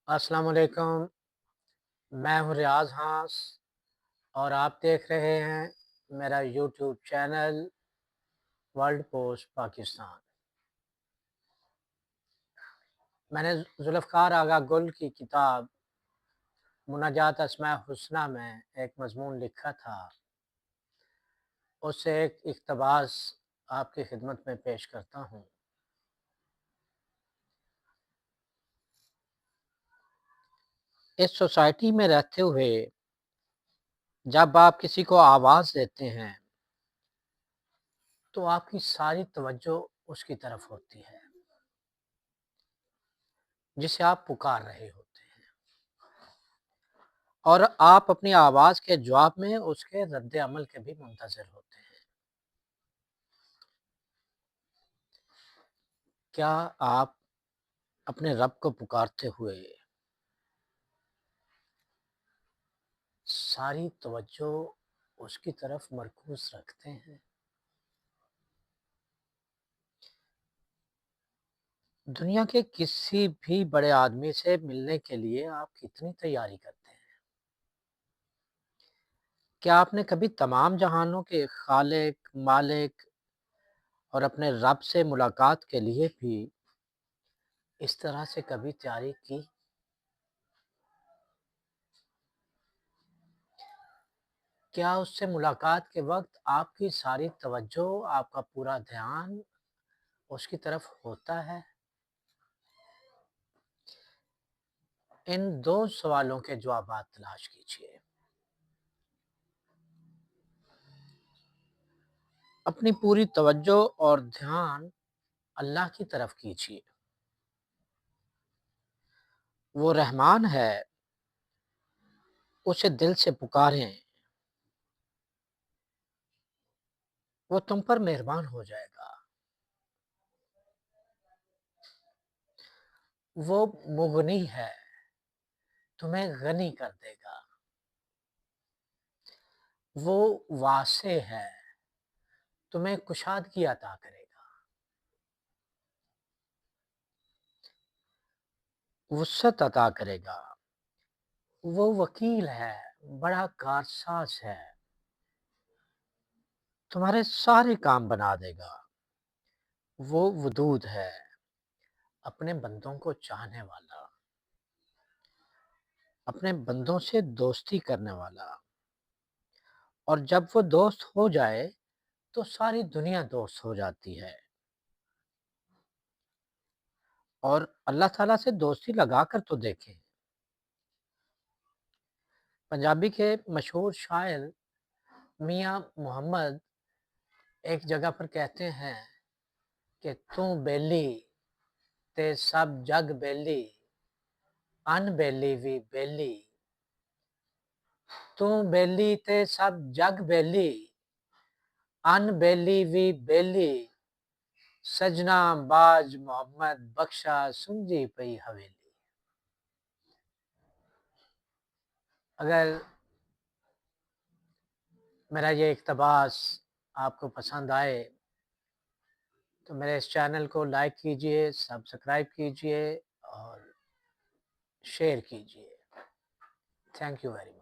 अस्सलाम वालेकुम। मैं हूँ रियाज़ हास और आप देख रहे हैं मेरा YouTube channel world post Pakistan. मैंने ज़ुल्फ़िकार आगा गुल की किताब मुनाजात अस्माए हुस्ना में एक मज़मून लिखा था। उससे एक इक़्तिबास आपकी खिदमत में पेश करता हूँ। इस सोसाइटी में रहते हुए जब आप किसी को आवाज़ देते हैं तो आपकी सारी तवज्जो उसकी तरफ होती है जिसे आप पुकार रहे होते हैं, और आप अपनी आवाज़ के जवाब में उसके रद्द अमल के भी मुंतज़िर होते हैं। क्या आप अपने रब को पुकारते हुए सारी तवज्जो उसकी तरफ मरकूज़ रखते हैं? दुनिया के किसी भी बड़े आदमी से मिलने के लिए आप कितनी तैयारी करते हैं? क्या आपने कभी तमाम जहानों के खालिक, मालिक और अपने रब से मुलाकात के लिए भी इस तरह से कभी तैयारी की? क्या उससे मुलाकात के वक़्त आपकी सारी तवज्जो, आपका पूरा ध्यान उसकी तरफ होता है? इन 2 सवालों के जवाबात तलाश कीजिए। अपनी पूरी तवज्जो और ध्यान अल्लाह की तरफ कीजिए। वो रहमान है, उसे दिल से पुकारें, वो तुम पर मेहरबान हो जाएगा। वो मुग़नी है, तुम्हें गनी कर देगा। वो वासे है, तुम्हें कुशादगी अता करेगा। वुसअत अता करेगा। वो वकील है, बड़ा कारसाज़ है, तुम्हारे सारे काम बना देगा। वो वदूद है, अपने बंदों को चाहने वाला, अपने बंदों से दोस्ती करने वाला, और जब वो दोस्त हो जाए तो सारी दुनिया दोस्त हो जाती है। और अल्लाह ताला से दोस्ती लगा कर तो देखें। पंजाबी के मशहूर शायर मियाँ मोहम्मद एक जगह पर कहते हैं कि तू बेली ते सब जग बेली, अनबेली भी बेली। तू बेली ते सब जग बेली, अनबेली भी बेली। सजना बाज मोहम्मद बख्शा सुंजी पई हवेली। अगर मेरा ये इक़्तिबास आपको पसंद आए तो मेरे इस चैनल को लाइक कीजिए, सब्सक्राइब कीजिए और शेयर कीजिए। Thank you very much.